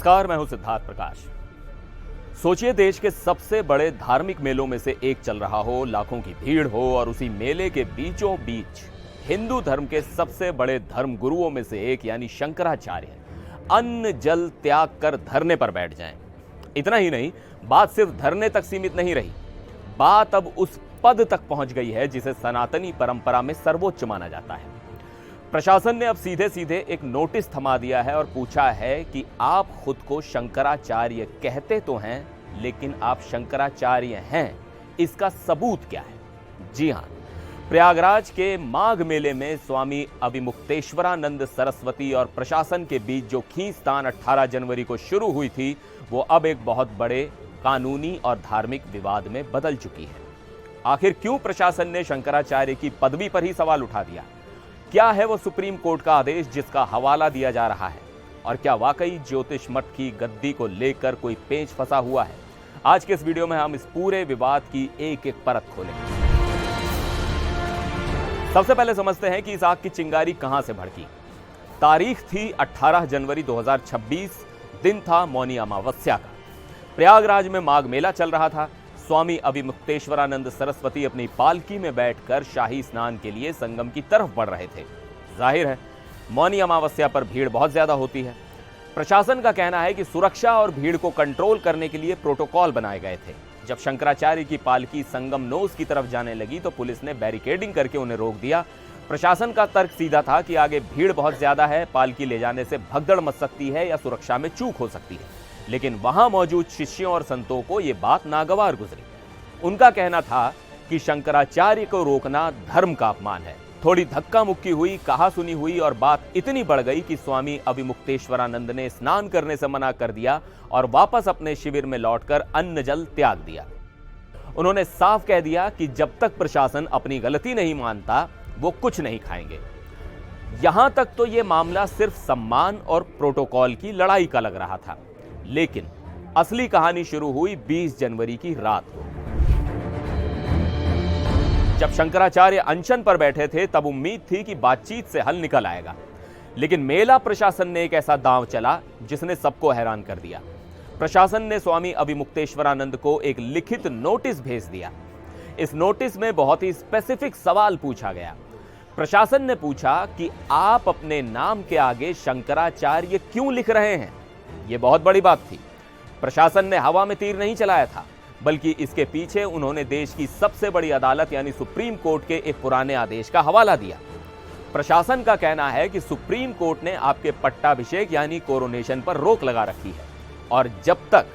नमस्कार, मैं हूं सिद्धार्थ प्रकाश। सोचिए, देश के सबसे बड़े धार्मिक मेलों में से एक चल रहा हो, लाखों की भीड़ हो और उसी मेले के बीचों बीच हिंदू धर्म के सबसे बड़े धर्म गुरुओं में से एक यानी शंकराचार्य अन्न जल त्याग कर धरने पर बैठ जाएं। इतना ही नहीं, बात सिर्फ धरने तक सीमित नहीं रही, बात अब उस पद तक पहुंच गई है जिसे सनातनी परंपरा में सर्वोच्च माना जाता है। प्रशासन ने अब सीधे सीधे एक नोटिस थमा दिया है और पूछा है कि आप खुद को शंकराचार्य कहते तो हैं, लेकिन आप शंकराचार्य हैं, इसका सबूत क्या है? जी हां, प्रयागराज के माघ मेले में स्वामी अविमुक्तेश्वरानंद सरस्वती और प्रशासन के बीच जो खींचतान 18 जनवरी को शुरू हुई थी, वो अब एक बहुत बड़े कानूनी और धार्मिक विवाद में बदल चुकी है। आखिर क्यों प्रशासन ने शंकराचार्य की पदवी पर ही सवाल उठा दिया? क्या है वो सुप्रीम कोर्ट का आदेश जिसका हवाला दिया जा रहा है? और क्या वाकई ज्योतिष मठ की गद्दी को लेकर कोई पेंच फंसा हुआ है? आज के इस वीडियो में हम इस पूरे विवाद की एक एक परत खोलेंगे। सबसे पहले समझते हैं कि इस आग की चिंगारी कहां से भड़की। तारीख थी 18 जनवरी 2026, दिन था मौनी अमावस्या का। प्रयागराज में माघ मेला चल रहा था। स्वामी अविमुक्तेश्वरानंद सरस्वती अपनी पालकी में बैठकर शाही स्नान के लिए संगम की तरफ बढ़ रहे थे। जाहिर है, मौनी अमावस्या पर भीड़ बहुत ज्यादा होती है। प्रशासन का कहना है कि सुरक्षा और भीड़ को कंट्रोल करने के लिए प्रोटोकॉल बनाए गए थे। जब शंकराचार्य की पालकी संगम नोस की तरफ जाने लगी तो पुलिस ने बैरिकेडिंग करके उन्हें रोक दिया। प्रशासन का तर्क सीधा था कि आगे भीड़ बहुत ज्यादा है, पालकी ले जाने से भगदड़ मच सकती है या सुरक्षा में चूक हो सकती है। लेकिन वहां मौजूद शिष्यों और संतों को यह बात नागवार गुजरी। उनका कहना था कि शंकराचार्य को रोकना धर्म का अपमान है। थोड़ी धक्का मुक्की हुई, कहा सुनी हुई और बात इतनी बढ़ गई कि स्वामी अविमुक्तेश्वरानंद ने स्नान करने से मना कर दिया और वापस अपने शिविर में लौटकर अन्न जल त्याग दिया। उन्होंने साफ कह दिया कि जब तक प्रशासन अपनी गलती नहीं मानता, वो कुछ नहीं खाएंगे। यहां तक तो यह मामला सिर्फ सम्मान और प्रोटोकॉल की लड़ाई का लग रहा था, लेकिन असली कहानी शुरू हुई 20 जनवरी की रात को। जब शंकराचार्य अनशन पर बैठे थे, तब उम्मीद थी कि बातचीत से हल निकल आएगा, लेकिन मेला प्रशासन ने एक ऐसा दांव चला जिसने सबको हैरान कर दिया। प्रशासन ने स्वामी अविमुक्तेश्वरानंद को एक लिखित नोटिस भेज दिया। इस नोटिस में बहुत ही स्पेसिफिक सवाल पूछा गया। प्रशासन ने पूछा कि आप अपने नाम के आगे शंकराचार्य क्यों लिख रहे हैं? यह बहुत बड़ी बात थी। प्रशासन ने हवा में तीर नहीं चलाया था, बल्कि इसके पीछे उन्होंने देश की सबसे बड़ी अदालत यानी सुप्रीम कोर्ट के एक पुराने आदेश का हवाला दिया। प्रशासन का कहना है कि सुप्रीम कोर्ट ने आपके पट्टाभिषेक यानी कोरोनेशन पर रोक लगा रखी है और जब तक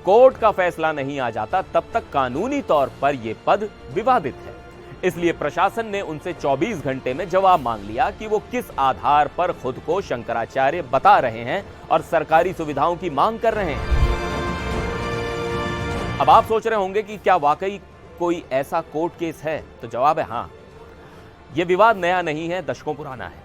कोर्ट का फैसला नहीं आ जाता, तब तक कानूनी तौर पर यह पद विवादित है। इसलिए प्रशासन ने उनसे 24 घंटे में जवाब मांग लिया कि वो किस आधार पर खुद को शंकराचार्य बता रहे हैं और सरकारी सुविधाओं की मांग कर रहे हैं। अब आप सोच रहे होंगे कि क्या वाकई कोई ऐसा कोर्ट केस है? तो जवाब है हां। यह विवाद नया नहीं है, दशकों पुराना है।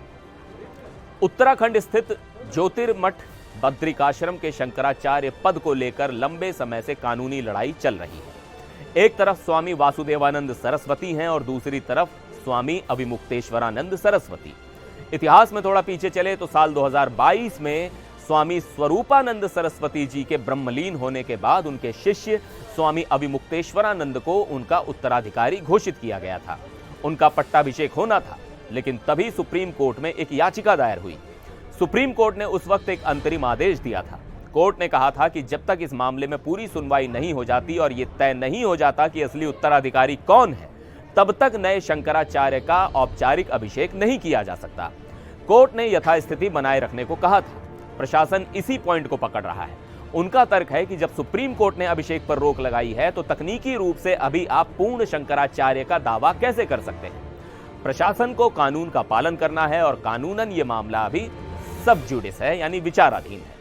उत्तराखंड स्थित ज्योतिर्मठ बद्रिकाश्रम के शंकराचार्य पद को लेकर लंबे समय से कानूनी लड़ाई चल रही है। एक तरफ स्वामी वासुदेवानंद सरस्वती हैं और दूसरी तरफ स्वामी अविमुक्तेश्वरानंद सरस्वती। इतिहास में थोड़ा पीछे चले तो साल 2022 में स्वामी स्वरूपानंद सरस्वती जी के ब्रह्मलीन होने के बाद उनके शिष्य स्वामी अविमुक्तेश्वरानंद को उनका उत्तराधिकारी घोषित किया गया था। उनका पट्टाभिषेक होना था, लेकिन तभी सुप्रीम कोर्ट में एक याचिका दायर हुई। सुप्रीम कोर्ट ने उस वक्त एक अंतरिम आदेश दिया था। कोर्ट ने कहा था कि जब तक इस मामले में पूरी सुनवाई नहीं हो जाती और यह तय नहीं हो जाता कि असली उत्तराधिकारी कौन है, तब तक नए शंकराचार्य का औपचारिक अभिषेक नहीं किया जा सकता। कोर्ट ने यथास्थिति बनाए रखने को कहा था। प्रशासन इसी पॉइंट को पकड़ रहा है। उनका तर्क है कि जब सुप्रीम कोर्ट ने अभिषेक पर रोक लगाई है, तो तकनीकी रूप से अभी आप पूर्ण शंकराचार्य का दावा कैसे कर सकते हैं? प्रशासन को कानून का पालन करना है और कानूनन यह मामला अभी सब जुडिस है, यानी विचाराधीन है।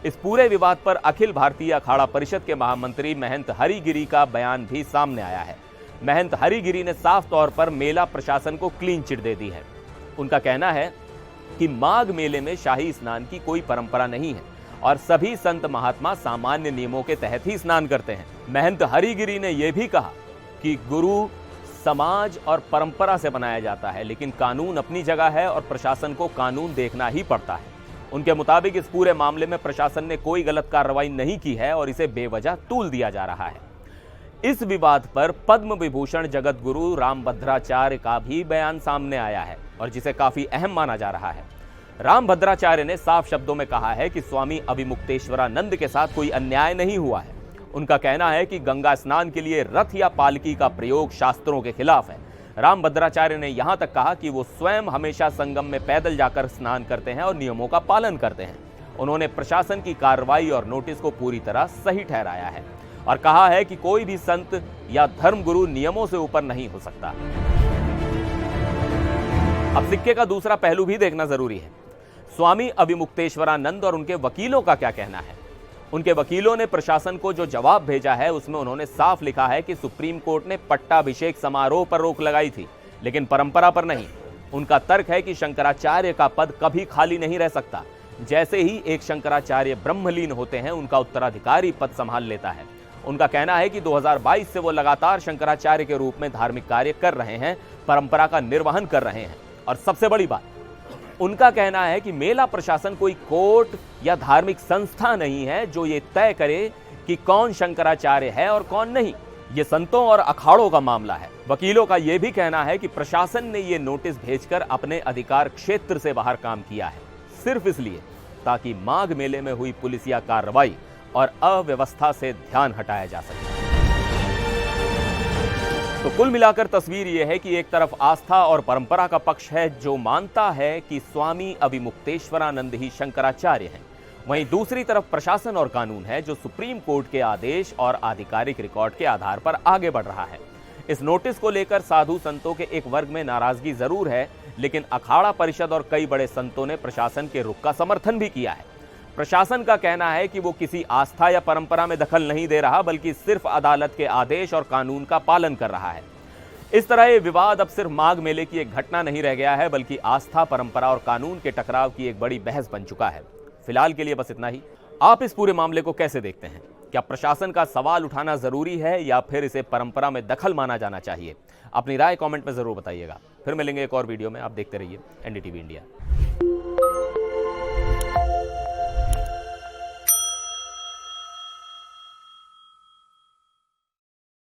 इस पूरे विवाद पर अखिल भारतीय अखाड़ा परिषद के महामंत्री महंत हरिगिरी का बयान भी सामने आया है। महंत हरिगिरी ने साफ तौर पर मेला प्रशासन को क्लीन चिट दे दी है। उनका कहना है कि माघ मेले में शाही स्नान की कोई परंपरा नहीं है और सभी संत महात्मा सामान्य नियमों के तहत ही स्नान करते हैं। महंत हरिगिरी ने यह भी कहा कि गुरु समाज और परंपरा से बनाया जाता है, लेकिन कानून अपनी जगह है और प्रशासन को कानून देखना ही पड़ता है। उनके मुताबिक इस पूरे मामले में प्रशासन ने कोई गलत कार्रवाई नहीं की है और इसे बेवजह तूल दिया जा रहा है। इस विवाद पर पद्म विभूषण जगत गुरु रामभद्राचार्य का भी बयान सामने आया है और जिसे काफी अहम माना जा रहा है। रामभद्राचार्य ने साफ शब्दों में कहा है कि स्वामी अभिमुक्तेश्वरानंद के साथ कोई अन्याय नहीं हुआ है। उनका कहना है कि गंगा स्नान के लिए रथ या पालकी का प्रयोग शास्त्रों के खिलाफ है। रामभद्राचार्य ने यहां तक कहा कि वो स्वयं हमेशा संगम में पैदल जाकर स्नान करते हैं और नियमों का पालन करते हैं। उन्होंने प्रशासन की कार्रवाई और नोटिस को पूरी तरह सही ठहराया है और कहा है कि कोई भी संत या धर्मगुरु नियमों से ऊपर नहीं हो सकता। अब सिक्के का दूसरा पहलू भी देखना जरूरी है। स्वामी अभिमुक्तेश्वरानंद और उनके वकीलों का क्या कहना है। उनके वकीलों ने प्रशासन को जो जवाब भेजा है उसमें उन्होंने साफ लिखा है कि सुप्रीम कोर्ट ने पट्टाभिषेक समारोह पर रोक लगाई थी, लेकिन परंपरा पर नहीं। उनका तर्क है कि शंकराचार्य का पद कभी खाली नहीं रह सकता। जैसे ही एक शंकराचार्य ब्रह्मलीन होते हैं, उनका उत्तराधिकारी पद संभाल लेता है। उनका कहना है कि 2022 से वो लगातार शंकराचार्य के रूप में धार्मिक कार्य कर रहे हैं, परंपरा का निर्वहन कर रहे हैं। और सबसे बड़ी बात, उनका कहना है कि मेला प्रशासन कोई कोर्ट या धार्मिक संस्था नहीं है जो ये तय करे कि कौन शंकराचार्य है और कौन नहीं। ये संतों और अखाड़ों का मामला है। वकीलों का यह भी कहना है कि प्रशासन ने ये नोटिस भेजकर अपने अधिकार क्षेत्र से बाहर काम किया है, सिर्फ इसलिए ताकि माघ मेले में हुई पुलिसिया कार्रवाई और अव्यवस्था से ध्यान हटाया जा सके। तो कुल मिलाकर तस्वीर यह है कि एक तरफ आस्था और परंपरा का पक्ष है जो मानता है कि स्वामी अभिमुक्तेश्वरानंद ही शंकराचार्य हैं, वहीं दूसरी तरफ प्रशासन और कानून है जो सुप्रीम कोर्ट के आदेश और आधिकारिक रिकॉर्ड के आधार पर आगे बढ़ रहा है। इस नोटिस को लेकर साधु संतों के एक वर्ग में नाराजगी जरूर है, लेकिन अखाड़ा परिषद और कई बड़े संतों ने प्रशासन के रुख का समर्थन भी किया है। प्रशासन का कहना है कि वो किसी आस्था या परंपरा में दखल नहीं दे रहा, बल्कि सिर्फ अदालत के आदेश और कानून का पालन कर रहा है। इस तरह ये विवाद अब सिर्फ माघ मेले की एक घटना नहीं रह गया है, बल्कि आस्था, परंपरा और कानून के टकराव की एक बड़ी बहस बन चुका है। फिलहाल के लिए बस इतना ही। आप इस पूरे मामले को कैसे देखते हैं? क्या प्रशासन का सवाल उठाना जरूरी है या फिर इसे परंपरा में दखल माना जाना चाहिए? अपनी राय कमेंट में जरूर बताइएगा। फिर मिलेंगे एक और वीडियो में। आप देखते रहिए NDTV इंडिया।